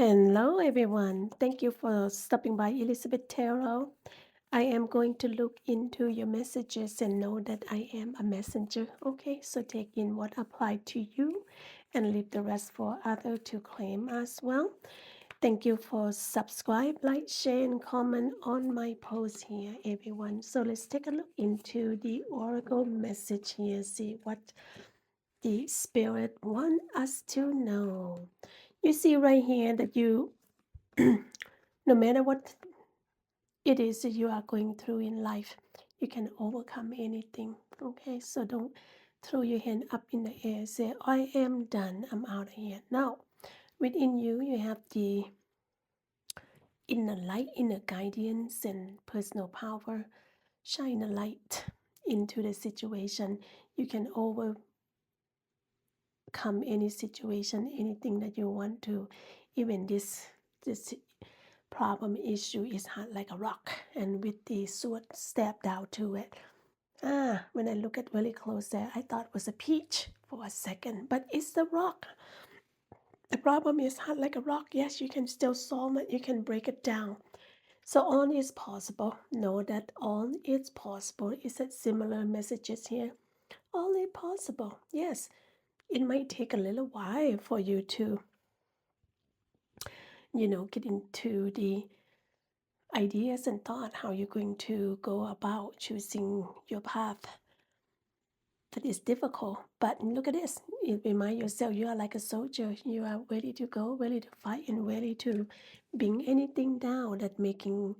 Hello, everyone. Thank you for stopping by, Elizabeth Tarot. I am going to look into your messages and know that I am a messenger. Okay, so take in what applied to you and leave the rest for others to claim as well. Thank you for subscribe, like, share, and comment on my post here, everyone. So let's take a look into the oracle message here, see what the spirit want us to know. You see right here that no matter what it is that you are going through in life, you can overcome anything. Okay, so don't throw your hand up in the air, say, I am done, I'm out of here. Now, within you, you have the inner light, inner guidance, and personal power. Shine a light into the situation. You can overcome any situation, anything that you want to. Even this problem issue is hard like a rock, and with the sword stab down to it. When I look at really close there, I thought it was a peach for a second, but it's the rock. The problem is hard like a rock. Yes, you can still solve it, you can break it down. So all is possible. Know that all is possible. Is it similar messages here? All is possible. Yes, it might take a little while for you to, get into the ideas and thought how you're going to go about choosing your path. That is difficult, but look at this. You remind yourself you are like a soldier. You are ready to go, ready to fight, and ready to bring anything down that making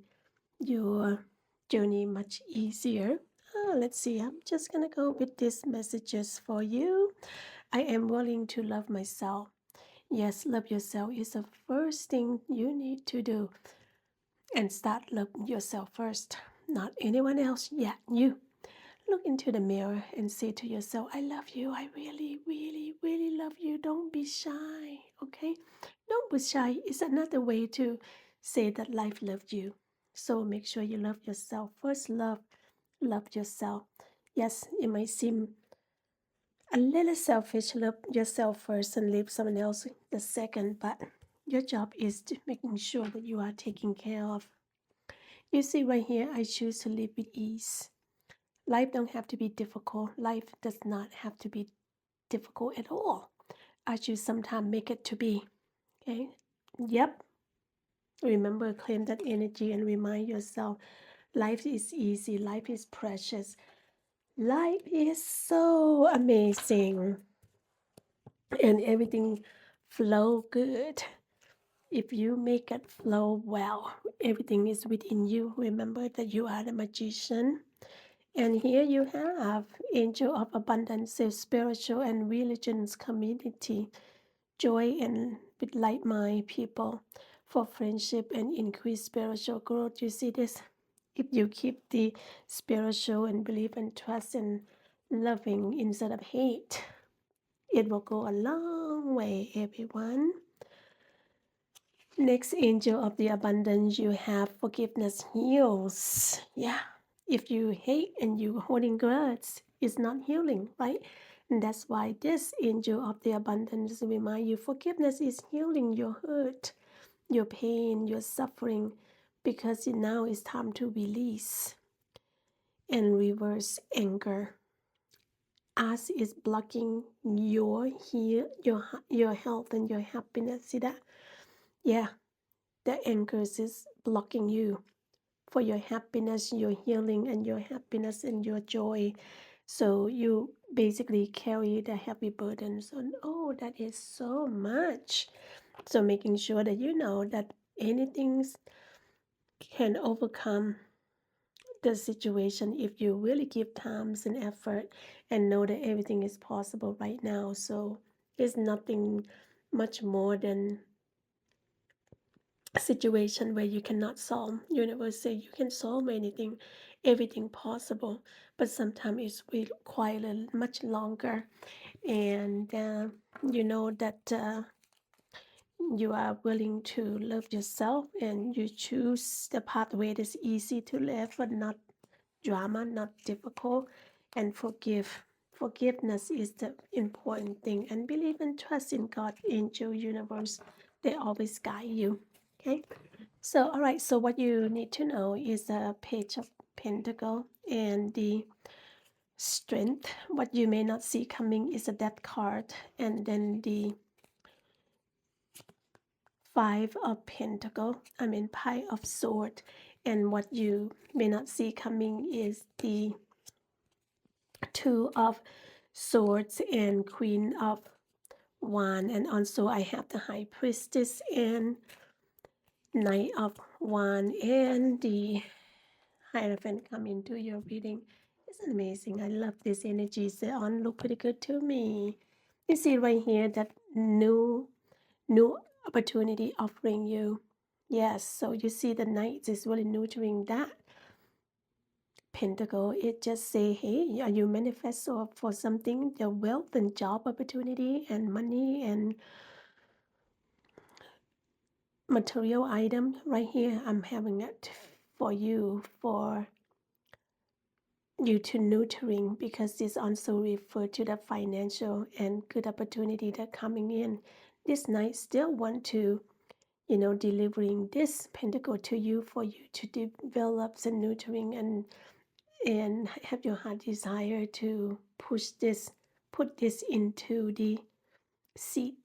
your journey much easier. Let's see. I'm just gonna go with these messages for you. I am willing to love myself. Yes, love yourself is the first thing you need to do, and start loving yourself first, not anyone else. Yeah, you. Look into the mirror and say to yourself, I love you. I really, really, really love you. Don't be shy. Okay? Don't be shy. It's another way to say that life loved you. So make sure you love yourself. First, love yourself. Yes, it might seem a little selfish. Love yourself first and leave someone else the second, but your job is to making sure that you are taken care of. You see right here, I choose to live with ease. Life don't have to be difficult. Life does not have to be difficult at all. I choose sometimes make it to be. Okay? Yep. Remember, claim that energy and remind yourself life is easy. Life is precious. Life is so amazing. And everything flow good. If you make it flow well, everything is within you. Remember that you are the magician. And here you have Angel of Abundance, a spiritual and religions community, joy and with like-minded people for friendship and increased spiritual growth. You see this? If you keep the spiritual and believe and trust and loving instead of hate, it will go a long way, everyone. Next angel of the abundance, you have forgiveness heals. Yeah. If you hate and you holding grudge, it's not healing, right? And that's why this angel of the abundance remind you forgiveness is healing your hurt, your pain, your suffering, because now it's time to release and reverse anger. As is blocking your health and your happiness. See that? Yeah, the anchors is blocking you for your happiness, your healing, and your happiness and your joy. So you basically carry the heavy burdens on. Oh, that is so much. So making sure that you know that anything can overcome the situation if you really give time and effort and know that everything is possible right now. So it's nothing much more than a situation where you cannot solve. Universe say you can solve anything, everything possible, but sometimes it's require much longer. And you know that you are willing to love yourself and you choose the pathway that's easy to live, but not drama, not difficult, and forgive. Forgiveness is the important thing, and believe and trust in God, angel, universe, They always guide you. Okay. So, all right. So, what you need to know is the Page of Pentacle and the Strength. What you may not see coming is a Death card, and then the Five of Pentacle. I mean, Pie of Sword. And what you may not see coming is the Two of Swords and Queen of Wands. And also, I have the High Priestess and Knight of Wands and the Hierophant come into your reading. Isn't it amazing? I love these energies. They all look pretty good to me. You see right here that new opportunity offering you. Yes, so you see the Knight is really nurturing that Pentacle. It just say, hey, are you manifest for something, the wealth and job opportunity and money and material item right here. I'm having it for you to nurturing, because this also refer to the financial and good opportunity that coming in. This Knight still want to, delivering this Pentacle to you for you to develop and nurturing and have your heart desire to put this into the seed.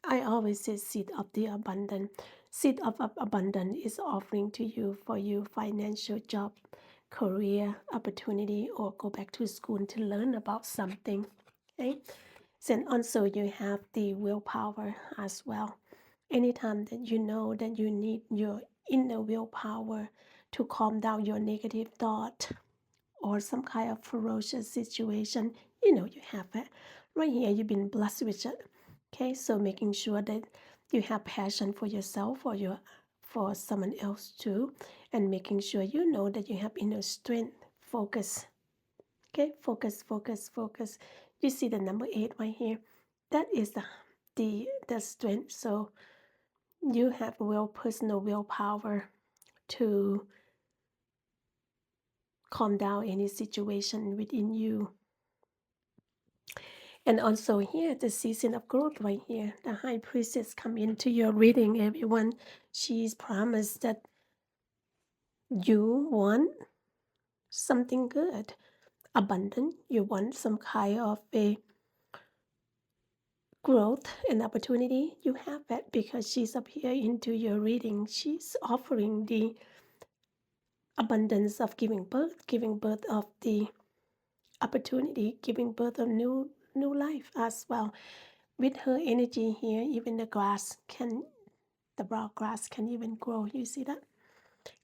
I always say seed of the abundance. Seed of abundance is offering to you for you financial, job, career opportunity, or go back to school to learn about something. Okay. Then also you have the willpower as well. Anytime that you know that you need your inner willpower to calm down your negative thought or some kind of ferocious situation, you have it. Right here, you've been blessed with it. Okay, so making sure that you have passion for yourself or for someone else too, and making sure you know that you have inner strength, focus. Okay, focus, focus, focus. You see the number 8 right here. That is the strength. So you have personal willpower to calm down any situation within you. And also here, the season of growth right here. The High Priestess come into your reading, everyone. She's promised that you want something good, abundant. You want some kind of a growth and opportunity. You have that because she's up here into your reading. She's offering the abundance of giving birth of the opportunity, giving birth of new life as well. With her energy here, even the brown grass can even grow. You see that?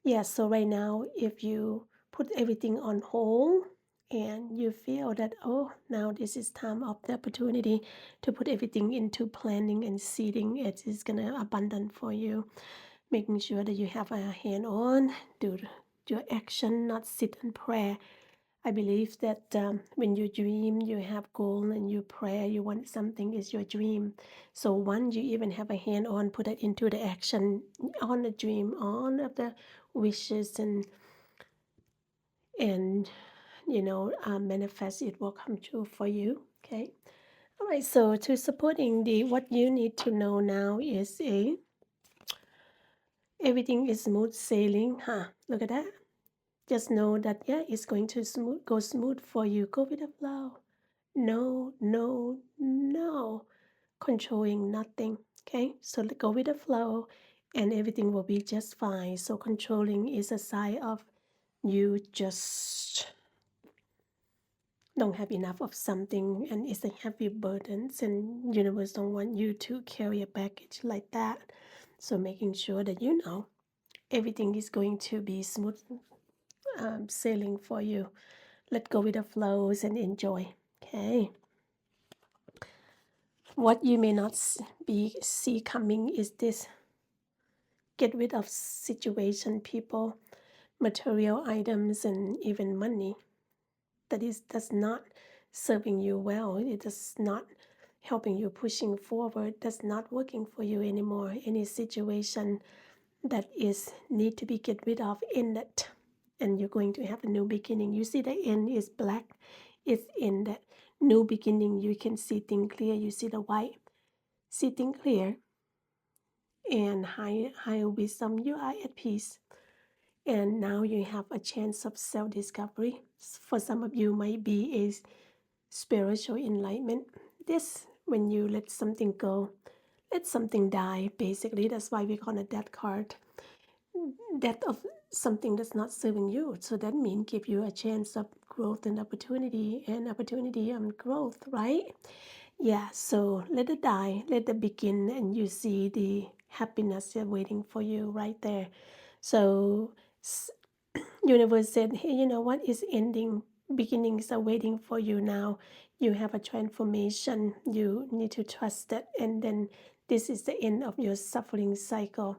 Yes, so right now, if you put everything on hold and you feel that, oh, now this is time of the opportunity to put everything into planning and seeding, it is going to abundant for you. Making sure that you have a hand on, do your action, not sit and pray. I believe that when you dream, you have goal, and you pray, you want something is your dream. So once you even have a hand on, put it into the action on the dream, on of the wishes, and manifest, it will come true for you. Okay. All right. So to supporting what you need to know now is everything is smooth sailing. Look at that. Just know that, yeah, it's going to go smooth for you. Go with the flow. No, no, no. Controlling nothing. Okay, so go with the flow and everything will be just fine. So controlling is a sign of you just don't have enough of something, and it's a heavy burdens, and universe don't want you to carry a package like that. So making sure that everything is going to be smooth sailing for you. Let go with the flows and enjoy. Okay. What you may not see coming is this: get rid of situation, people, material items, and even money that does not serving you well. It does not helping you pushing forward. That's not working for you anymore. Any situation that is need to be get rid of, end it, and you're going to have a new beginning. You see the end is black. It's in that new beginning. You can see things clear. You see the white. See things clear. and higher wisdom, you are at peace. And now you have a chance of self-discovery. For some of you might be a spiritual enlightenment. This, when you let something go, let something die, basically. That's why we call it death card. Death of something that's not serving you. So that means give you a chance of growth and opportunity and growth, right? Yeah, so let it die, let it begin, and you see the happiness waiting for you right there. So universe said, hey, you know what is ending, beginnings are waiting for you now. You have a transformation, you need to trust it, and then this is the end of your suffering cycle.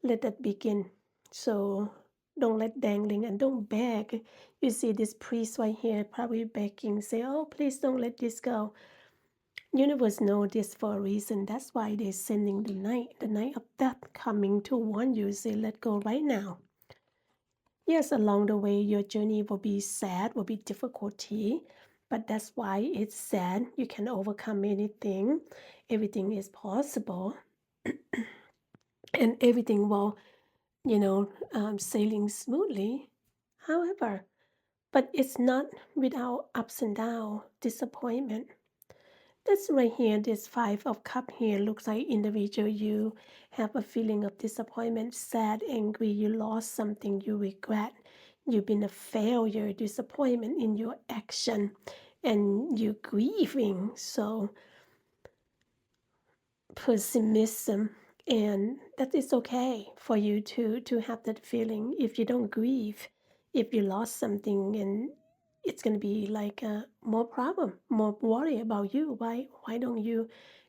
Let that begin. So don't let dangling and don't beg. You see this priest right here probably begging, say, oh, please don't let this go. Universe know this for a reason. That's why they're sending the night of death coming to warn you, say, let go right now. Yes, along the way, your journey will be sad, will be difficulty, but that's why it's sad. You can overcome anything. Everything is possible, and everything will, sailing smoothly. However, but it's not without ups and downs, disappointment. This right here, this Five of Cup here looks like individual. You have a feeling of disappointment, sad, angry. You lost something you regret. You've been a failure, disappointment in your action, and you're grieving. So pessimism, and that is okay for you to have that feeling. If you don't grieve, if you lost something, and it's going to be like more problem, more worry about you. Why don't you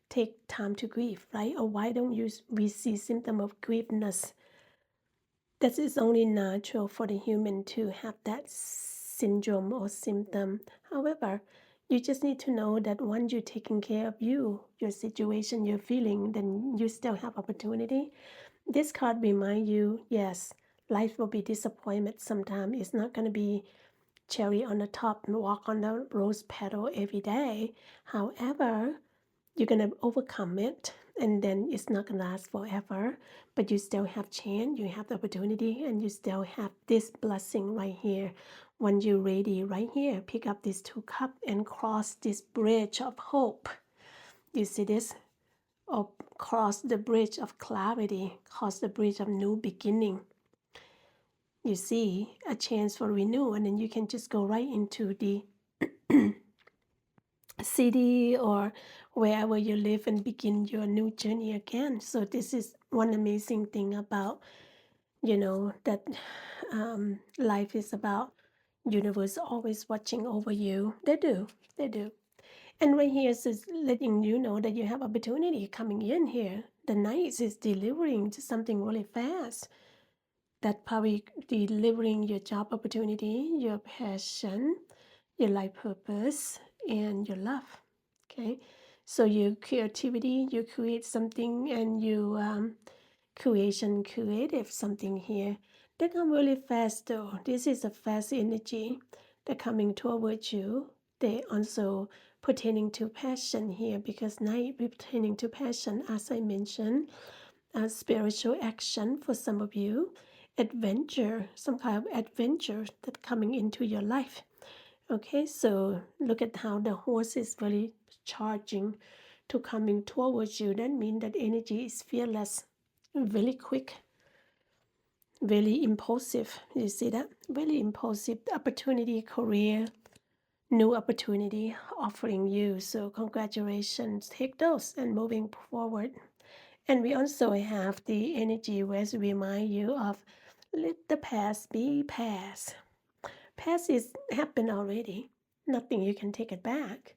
take time to grieve, right? Or why don't you we see symptom of grieveness? That is only natural for the human to have that syndrome or symptom. However, you just need to know that once you're taking care of you, your situation, your feeling, then you still have opportunity. This card remind you, yes, life will be disappointment sometimes. It's not going to be cherry on the top and walk on the rose petal every day. However, you're going to overcome it, and then it's not going to last forever, but you still have chance, you have the opportunity, and you still have this blessing right here. When you're ready, right here, pick up these two cups and cross this bridge of hope. You see this? Or cross the bridge of clarity, cross the bridge of new beginning. You see a chance for renewal, and then you can just go right into the city or wherever you live and begin your new journey again. So this is one amazing thing about, that life is about universe always watching over you. They do. And right here is letting you know that you have opportunity coming in here. The Knight is delivering something really fast. That probably delivering your job opportunity, your passion, your life purpose, and your love. Okay, so your creativity, you create something, and you creative something here. They come really fast though. This is a fast energy. They're coming towards you. They also pertaining to passion here, because night pertaining to passion, as I mentioned, spiritual action for some of you, adventure, some kind of adventure that coming into your life. Okay, so look at how the horse is really charging to coming towards you. That means that energy is fearless, really quick, really impulsive. You see that? Really impulsive. Opportunity, career, new opportunity offering you. So congratulations. Take those and moving forward. And we also have the energy where it remind you of let the past be past. Past is happened already. Nothing you can take it back.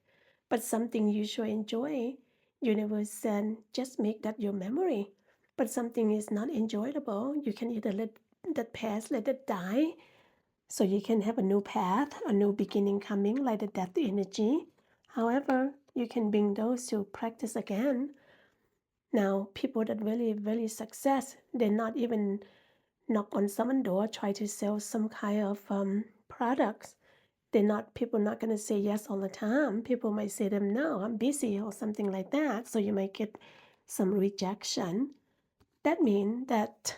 But something you should enjoy. Universe said just make that your memory. But something is not enjoyable. You can either let that past, let it die, so you can have a new path, a new beginning coming, like the death energy. However, you can bring those to practice again. Now, people that really success, they're not even knock on someone's door, try to sell some kind of products. People not going to say yes all the time. People might say to them, no, I'm busy or something like that. So you might get some rejection. That means that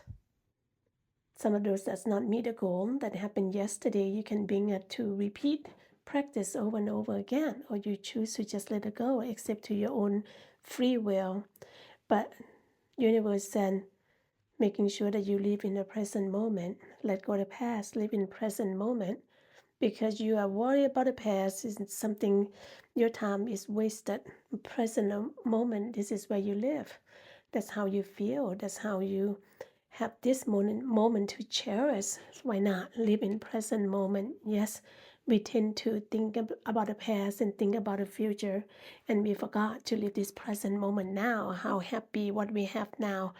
some of those that's not meet the goal that happened yesterday, you can bring it to repeat practice over and over again, or you choose to just let it go, except to your own free will. But universe then making sure that you live in the present moment, let go of the past, live in present moment, because you are worried about the past is something your time is wasted. Present moment, this is where you live. That's how you feel. That's how you have this moment to cherish. Why not live in present moment? Yes, we tend to think about the past and think about the future, and we forgot to live this present moment now. How happy what we have now.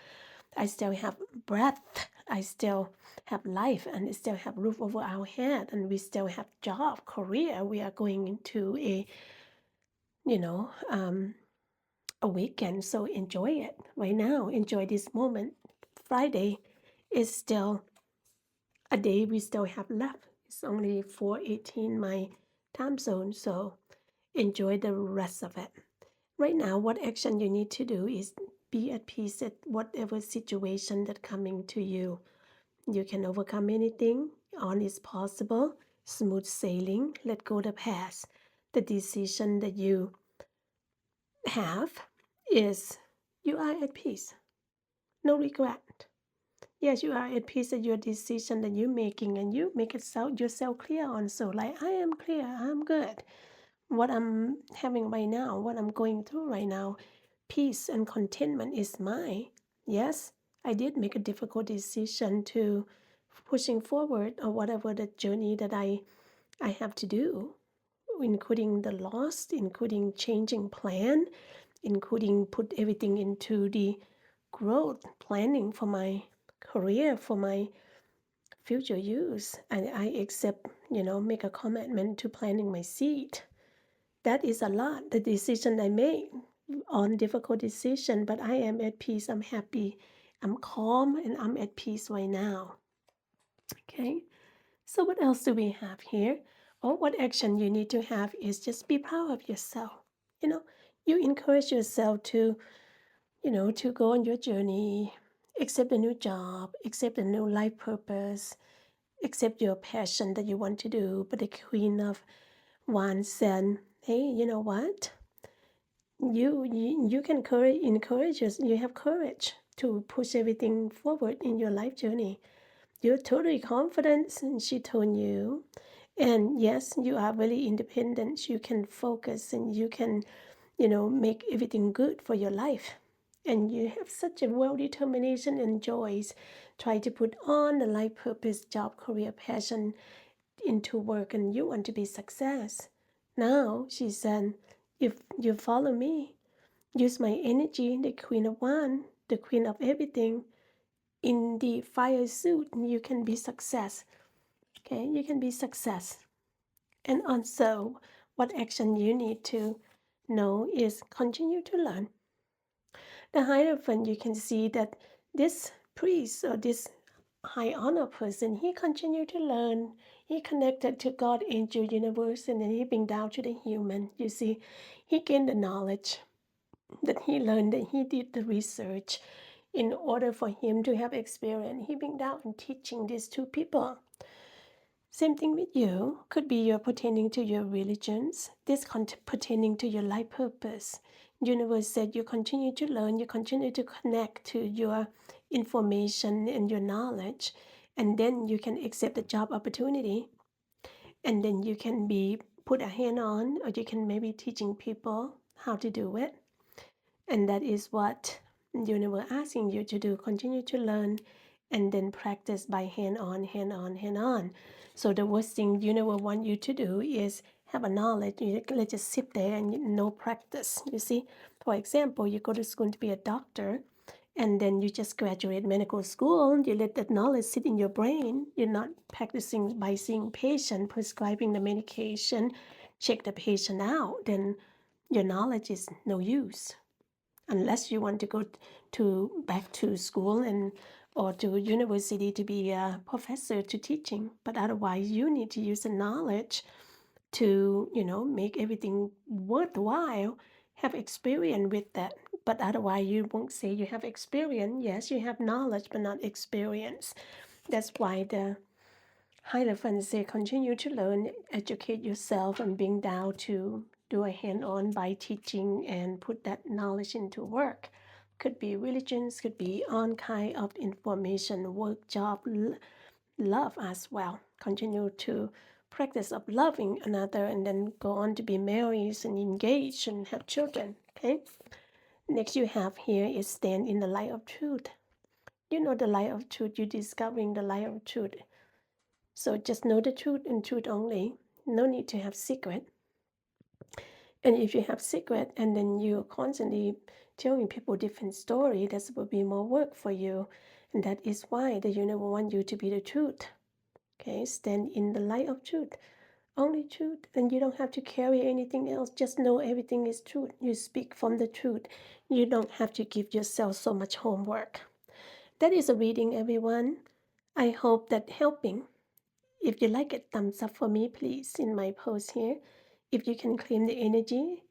I still have breath. I still have life, and I still have roof over our head, and we still have job, career. We are going into you know, a weekend, so enjoy it right now. Enjoy this moment. Friday is still a day we still have left. It's only 4:18 my time zone, so enjoy the rest of it. Right now, what action you need to do is be at peace at whatever situation that coming to you. You can overcome anything. All is possible. Smooth sailing. Let go the past. The decision that you have is you are at peace. No regret. Yes, you are at peace at your decision that you're making, and you make yourself clear on. So, like, I am clear, I'm good. What I'm having right now, what I'm going through right now, peace and contentment is mine. Yes, I did make a difficult decision to pushing forward or whatever the journey that I have to do, including the loss, including changing plan, including put everything into the growth planning for my career, for my future use. And I accept, make a commitment to planting my seed. That is a lot, the decision I made on difficult decision, but I am at peace, I'm happy, I'm calm, and I'm at peace right now. Okay, so what else do we have here? Or what action you need to have is just be proud of yourself. You know, you encourage yourself to, to go on your journey, accept a new job, accept a new life purpose, accept your passion that you want to do. But the Queen of Wands said, hey, you know what? You can encourage us. You have courage to push everything forward in your life journey. You're totally confident, and she told you. And yes, you are really independent. You can focus and you can, make everything good for your life. And you have such a well determination and joys. Try to put on the life purpose, job, career, passion into work, and you want to be success. Now, she said, if you follow me, use my energy, the Queen of Wands, the Queen of everything, in the fire suit, you can be success. Okay, you can be success. And also, what action you need to know is continue to learn. The Hierophant, you can see that this priest or this high honor person, he continued to learn. He connected to God, angel, universe, and then he bring down to the human. You see, he gained the knowledge that he learned, that he did the research in order for him to have experience. He bring down and teaching these two people. Same thing with you. Could be you're pertaining to your religions. This pertaining to your life purpose. Universe said you continue to learn, you continue to connect to your information and your knowledge, and then you can accept the job opportunity, and then you can be put a hand on, or you can maybe teaching people how to do it. And that is what universe asking you to do. Continue to learn and then practice by hand on, hand on, hand on. So the worst thing universe want you to do is have a knowledge. You let's just sit there and no practice. You see, for example, you go to school to be a doctor, and then you just graduate medical school. You let that knowledge sit in your brain. You're not practicing by seeing patient, prescribing the medication, check the patient out. Then your knowledge is no use unless you want to go to back to school and or to university to be a professor to teaching. But otherwise, you need to use the knowledge to make everything worthwhile. Have experience with that. but otherwise you won't say you have experience. Yes, you have knowledge, but not experience. That's why the Hierophant say continue to learn, educate yourself, and bring down to do a hand-on by teaching and put that knowledge into work. Could be religions, could be all kind of information, work, job, love as well. Continue to practice of loving another and then go on to be married and engaged and have children. Okay. Next you have here is stand in the light of truth. You know the light of truth, you're discovering the light of truth. So just know the truth and truth only. No need to have secret. And if you have secret and then you're constantly telling people different story, that will be more work for you. And that is why the universe wants you to be the truth. Okay, stand in the light of truth. Only truth. And you don't have to carry anything else. Just know everything is truth. You speak from the truth. You don't have to give yourself so much homework. That is a reading, everyone. I hope that helping. If you like it, thumbs up for me, please, in my post here. If you can claim the energy,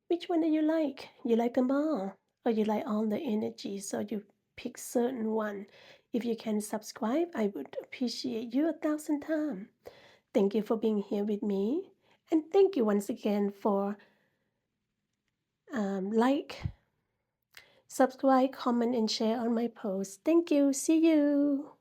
which one do you like? You like them all, or you like all the energy, so you pick certain one. If you can subscribe, I would appreciate you 1,000 times. Thank you for being here with me, and thank you once again for like, subscribe, comment, and share on my post. Thank you. See you.